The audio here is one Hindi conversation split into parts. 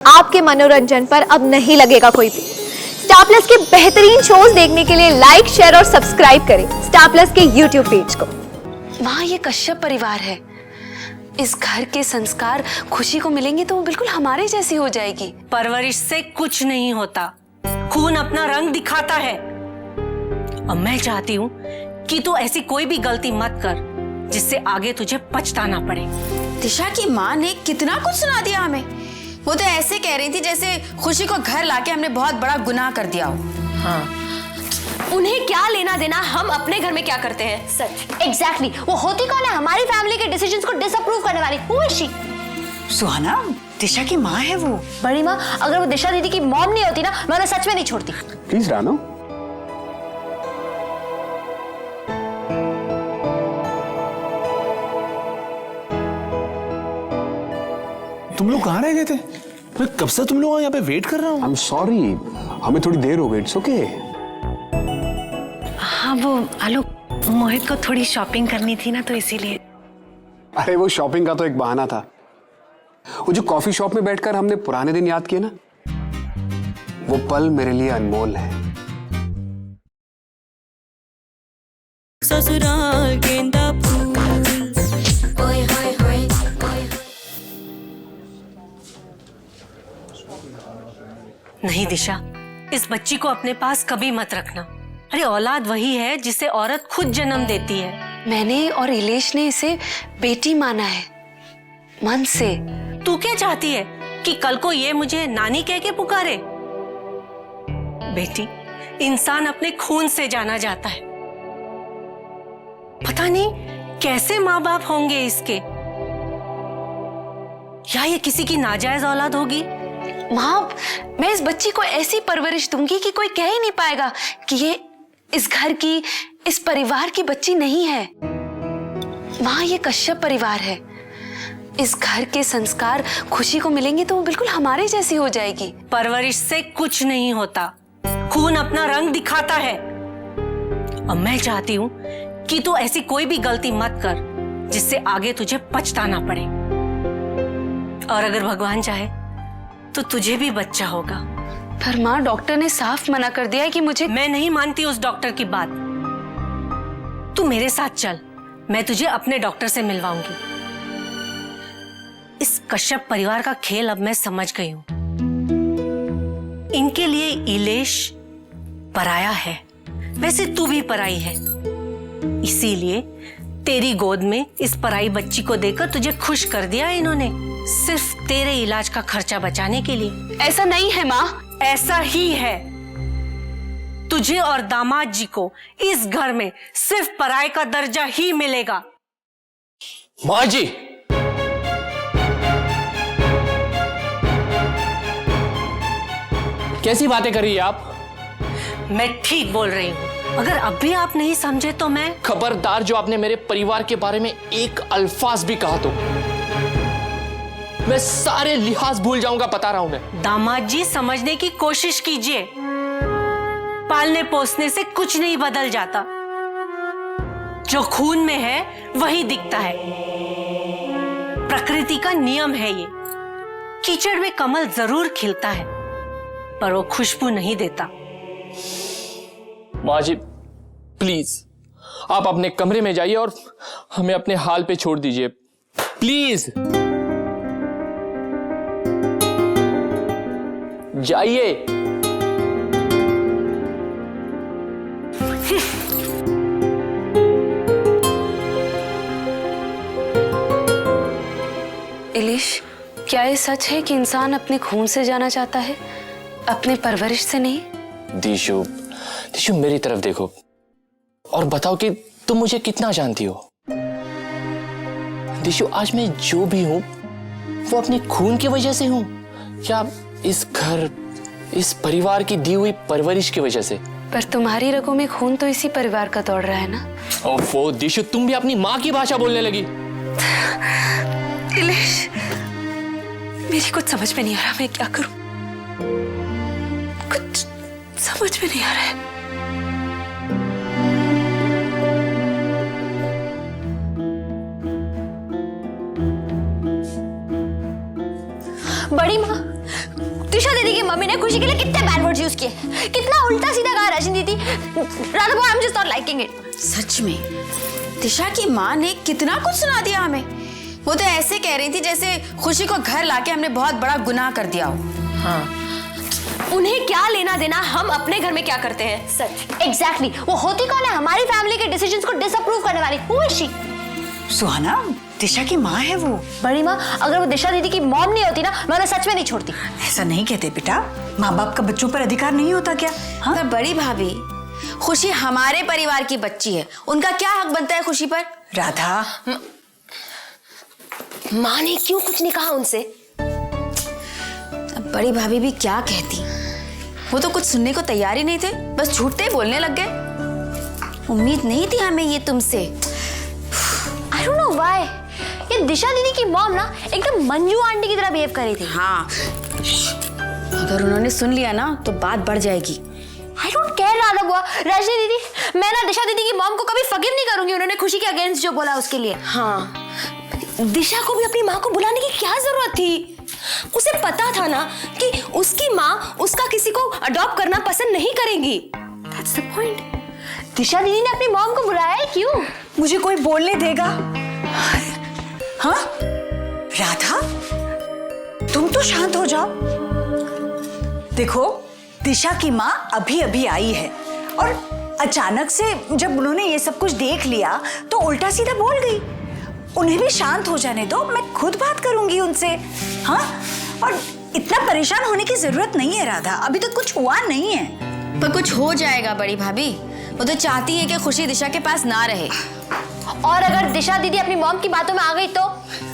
आपके मनोरंजन पर अब नहीं लगेगा कोई भी। स्टार प्लस के बेहतरीन शोज देखने के लिए लाइक, शेयर और सब्सक्राइब करें स्टार प्लस के यूट्यूब पेज को। वहाँ ये कश्यप परिवार है। इस घर के संस्कार खुशी को मिलेंगे तो वो बिल्कुल हमारे जैसी हो जाएगी। परवरिश से कुछ नहीं होता, खून अपना रंग दिखाता है। और मैं चाहती हूँ कि तू ऐसी कोई भी गलती मत कर जिससे आगे तुझे पछताना पड़े। दिशा की माँ ने कितना कुछ सुना दिया हमें। वो तो ऐसे कह रही थी जैसे खुशी को घर लाके हमने बहुत बड़ा गुनाह कर दिया हो। हाँ, उन्हें क्या लेना देना हम अपने घर में क्या करते हैं। सच एग्जैक्टली वो होती कौन है हमारी फैमिली के डिसीजंस को डिसअप्रूव करने वाली। Who is she? सुहाना, दिशा की माँ है वो। बड़ी माँ, अगर वो दिशा दीदी की मॉम नहीं होती ना, मैं उन्हें सच में नहीं छोड़ती। प्लीज रानो। तुम लोग कहाँ रह गए थे? मैं कब से तुम लोग यहाँ पे वेट कर रहा हूँ। आई एम सॉरी, हमें थोड़ी देर हो गई। It's okay. हाँ वो आलोक, मोहित को थोड़ी शॉपिंग करनी थी ना तो इसीलिए। अरे वो शॉपिंग का तो एक बहाना था। वो जो कॉफी शॉप में बैठकर हमने पुराने दिन याद किए ना, वो पल मेरे लिए अनमोल है। ससुराल गेंदा फूल। ओए होए होए। नहीं दिशा, इस बच्ची को अपने पास कभी मत रखना। अरे औलाद वही है जिसे औरत खुद जन्म देती है। मैंने और इलेश ने इसे बेटी माना है, मन से। तू क्या चाहती है कि कल को ये मुझे नानी कह के पुकारे? बेटी, इंसान अपने खून से जाना जाता है। पता नहीं कैसे माँ बाप होंगे इसके, या ये किसी की नाजायज औलाद होगी। माँ, मैं इस बच्ची को ऐसी परवरिश दूंगी कि कोई कह ही नहीं पाएगा कि ये इस घर की, इस परिवार की बच्ची नहीं है। वहाँ ये कश्यप परिवार है। इस घर के संस्कार खुशी को मिलेंगे तो वो बिल्कुल हमारे जैसी हो जाएगी। परवरिश से कुछ नहीं होता, खून अपना रंग दिखाता है। और मैं चाहती हूँ कि तू ऐसी कोई भी गलती मत कर जिससे आगे तुझे पछताना पड़े। और अगर भगवान चाहे तो तुझे भी बच्चा होगा। पर माँ, डॉक्टर ने साफ मना कर दिया है कि मुझे। मैं नहीं मानती उस डॉक्टर की बात। तू मेरे साथ चल, मैं तुझे अपने डॉक्टर से मिलवाऊंगी। इस कश्यप परिवार का खेल अब मैं समझ गई हूं। इनके लिए इलेश पराया है, वैसे तू भी पराई है। इसीलिए तेरी गोद में इस पराई बच्ची को देकर तुझे खुश कर दिया इन्होंने, सिर्फ तेरे इलाज का खर्चा बचाने के लिए। ऐसा नहीं है माँ। ऐसा ही है। तुझे और दामाद जी को इस घर में सिर्फ पराये का दर्जा ही मिलेगा। माँ जी, कैसी बातें कर रही है आप? मैं ठीक बोल रही हूँ। अगर अब भी आप नहीं समझे तो मैं। खबरदार, जो आपने मेरे परिवार के बारे में एक अल्फाज भी कहा तो मैं सारे लिहाज भूल जाऊंगा, बता रहा हूं मैं। दामाद जी, समझने की कोशिश कीजिए। पालने पोसने से कुछ नहीं बदल जाता। जो खून में है वही दिखता है। प्रकृति का नियम है ये। कीचड़ में कमल जरूर खिलता है पर वो खुशबू नहीं देता। माँ जी, प्लीज आप अपने कमरे में जाइए और हमें अपने हाल पे छोड़ दीजिए, प्लीज जाइए। इलेश, क्या ये सच है कि इंसान अपने खून से जाना चाहता है, अपने परवरिश से नहीं? दिशु, दिशु मेरी तरफ देखो और बताओ कि तुम मुझे कितना जानती हो। दिशु, आज मैं जो भी हूं वो अपने खून की वजह से हूं, क्या इस घर, इस परिवार की दी हुई परवरिश की वजह से? पर तुम्हारी रगों में खून तो इसी परिवार का दौड़ रहा है ना। ओफो दिशु, तुम भी अपनी माँ की भाषा बोलने लगी। इलेश, मेरी कुछ समझ में नहीं आ रहा, मैं क्या करूं? कुछ समझ में नहीं आ रहा है। बड़ी माँ, दीदी की मम्मी ने खुशी के लिए कितने बैड वर्ड्स यूज किए, कितना उल्टा सीधा कहा राशिनी दीदी। Radha I am just not liking it. सच में दिशा की माँ ने कितना कुछ सुना दिया हमें। वो तो ऐसे कह रही थी जैसे खुशी को घर लाके हमने बहुत बड़ा गुनाह कर दिया हो। हाँ, उन्हें क्या लेना देना हम अपने घर में क्या करते हैं। सच एग्जैक्टली वो होती कौन है हमारी फैमिली के डिसीजंस को डिसअप्रूव करने वाली। Who is she? Suhana, Disha की माँ है वो। बड़ी माँ, अगर वो दिशा दीदी की मॉम नहीं होती ना, मैं उन्हें सच में नहीं छोड़ती। ऐसा नहीं कहते बेटा, माँ बाप का बच्चों पर अधिकार नहीं होता क्या? हाँ? पर बड़ी भाभी, खुशी हमारे परिवार की बच्ची है, उनका क्या हक बनता है खुशी पर? राधा, माँ ने क्यों कुछ नहीं कहा उनसे? अब बड़ी भाभी भी क्या कहती, वो तो कुछ सुनने को तैयार ही नहीं थे, बस झूठे बोलने लग गए। उम्मीद नहीं थी हमें ये तुमसे। I don't know why। ये दिशा दीदी की मॉम ना एकदम मंजू आंटी की तरह बिहेव कर रही थी। हाँ, अगर उन्होंने सुन लिया ना तो बात बढ़ जाएगी। I don't care राधा बुआ, राजनी दीदी, मैं ना दिशा दीदी की मॉम को कभी फॉरगिव नहीं करूंगी उन्होंने खुशी के अगेंस्ट जो बोला उसके लिए। हाँ, दिशा को भी अपनी माँ को बुलाने की क्या जरूरत थी? उसे पता था ना कि उसकी माँ उसका किसी को अडॉप्ट करना पसंद नहीं करेगी। That's the point। दिशा दीदी ने अपनी मॉम को बुलाया है क्यों? मुझे कोई बोलने देगा? हाँ? राधा, तुम तो शांत हो जाओ। देखो, दिशा की माँ अभी अभी आई है और अचानक से जब उन्होंने ये सब कुछ देख लिया तो उल्टा सीधा बोल गई। उन्हें भी शांत हो जाने दो, मैं खुद बात करूंगी उनसे। हाँ? और इतना परेशान होने की जरूरत नहीं है राधा, अभी तक कुछ हुआ नहीं है। पर कुछ हो जाएगा बड़ी भाभी। वो तो चाहती है कि खुशी दिशा के पास ना रहे। और अगर दिशा दीदी अपनी मॉम की बातों में आ गई तो?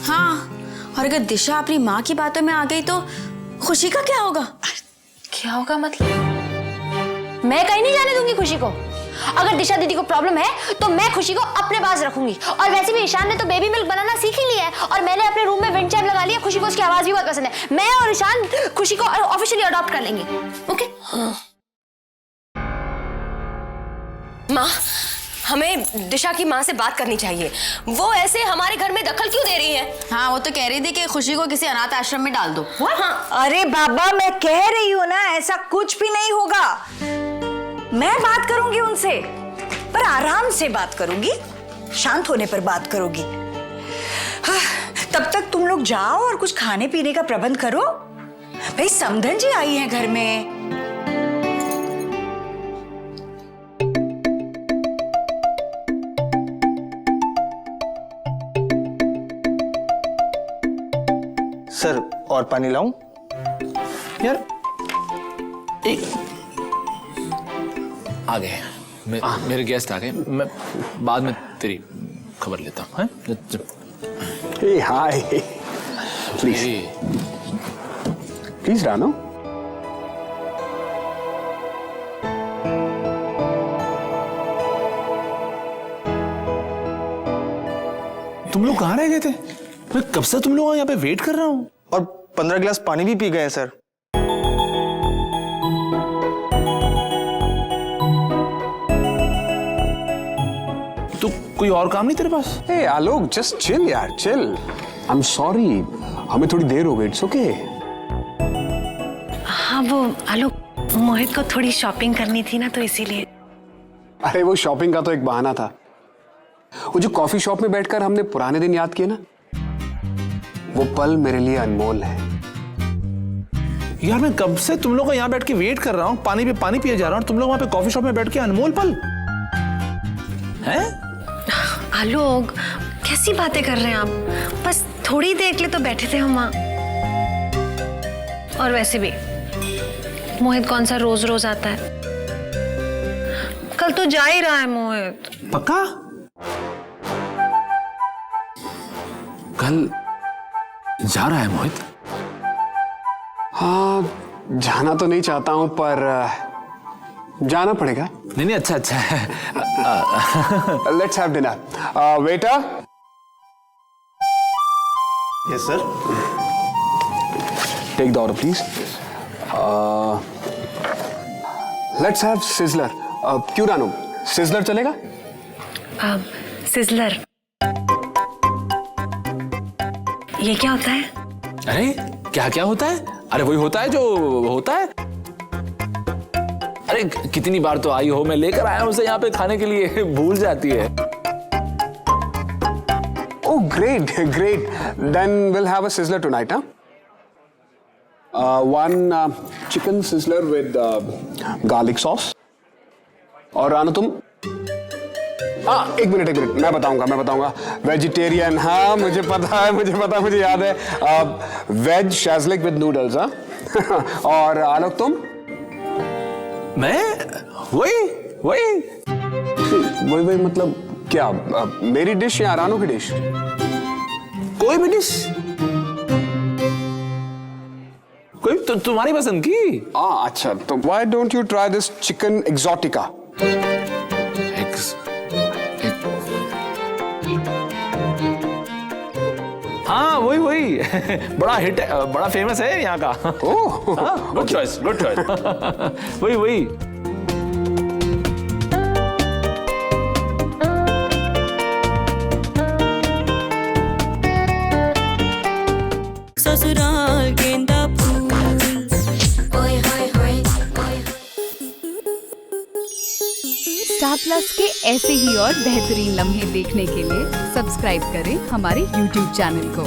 हाँ, और अगर दिशा अपनी माँ की बातों में आ गई तो खुशी का क्या होगा? क्या होगा मतलब? मैं कहीं नहीं जाने दूंगी खुशी को। अगर दिशा दीदी को प्रॉब्लम है तो मैं खुशी को अपने पास रखूंगी। और वैसे भी ईशान ने तो बेबी मिल्क बनाना सीख ही लिया है और मैंने अपने रूम में विंड चाइम लगा लिया। खुशी को उसकी आवाज भी बहुत पसंद है। मैं और ईशान खुशी को ऑफिशियली अडॉप्ट कर लेंगे। ओके? माँ, हमें दिशा की माँ से बात करनी चाहिए। वो ऐसे हमारे घर में दखल क्यों दे रही है? हाँ, वो तो कह रही थी कि खुशी को किसी अनाथ आश्रम में डाल दो। हाँ, अरे बाबा, मैं कह रही हूँ ना, ऐसा कुछ भी नहीं होगा। मैं बात करूंगी उनसे, पर आराम से बात करूंगी, शांत होने पर बात करूंगी। हाँ, तब तक तुम लोग जाओ और कुछ खाने पीने का प्रबंध करो। भाई, समधन जी आई हैं घर में। सर, और पानी लाऊं? यार एक आ गए, मेरे गेस्ट आ गए। मैं बाद में तेरी खबर लेता हूँ। हे हाय, प्लीज प्लीज रानो। तुम लोग कहाँ रह गए थे? मैं कब से तुम लोग यहाँ पे वेट कर रहा हूँ। और 15 गिलास पानी भी पी गए हैं सर। तो कोई और काम नहीं तेरे पास? हे आलोक, जस्ट चिल यार, चिल। आई एम सॉरी, हमें थोड़ी देर हो गई। It's okay. हाँ, वो आलोक, मोहित को थोड़ी शॉपिंग करनी थी ना, तो इसीलिए। अरे वो शॉपिंग का तो एक बहाना था। वो जो कॉफी शॉप में बैठकर हमने पुराने दिन याद किए ना, वो पल मेरे लिए अनमोल है। यार, मैं कब से तुम लोग को यहाँ बैठ के वेट कर रहा हूँ, पानी पे पानी पिए जा रहा हूँ, तुम लोग वहाँ पे कॉफी शॉप में बैठ के अनमोल पल हैं? आलोक, कैसी बातें कर रहे हैं आप? बस थोड़ी देर के लिए तो बैठे थे हम वहाँ। और वैसे भी मोहित कौन सा रोज रोज आता है? कल तो जा ही रहा है मोहित। पक्का? कल जा रहा है मोहित? हाँ, जाना तो नहीं चाहता हूं, पर जाना पड़ेगा। नहीं, अच्छा अच्छा है। Let's have dinner. Waiter. Yes sir. Take the order please. Let's have sizzler. क्यों रानू, सिजलर चलेगा? सिजलर, ये क्या होता है? अरे क्या क्या होता है? अरे वही होता है जो होता है। अरे कितनी बार तो आई हो, मैं लेकर आया हूं उसे यहाँ पे खाने के लिए, भूल जाती है। Oh, great, great. Then we'll have a sizzler tonight, huh? One chicken sizzler with garlic sauce. और राना तुम? एक मिनट, मैं बताऊंगा। वेजिटेरियन, हाँ मुझे पता है, मुझे याद है। वेज शाज़लिक विद नूडल्स, हाँ? और आलोक तुम? मैं वही मतलब क्या? मेरी डिश या रानू की डिश? कोई भी डिश, कोई तुम्हारी पसंद की। अच्छा, तो why don't you try this chicken exotica? हाँ वही बड़ा हिट है, बड़ा फेमस है यहाँ का। गुड चॉइस वही ससुराल गेंदा फूल ओए होए होए स्टार प्लस के ऐसे ही और बेहतरीन लम्हे देखने के लिए सब्सक्राइब करें हमारे YouTube चैनल को।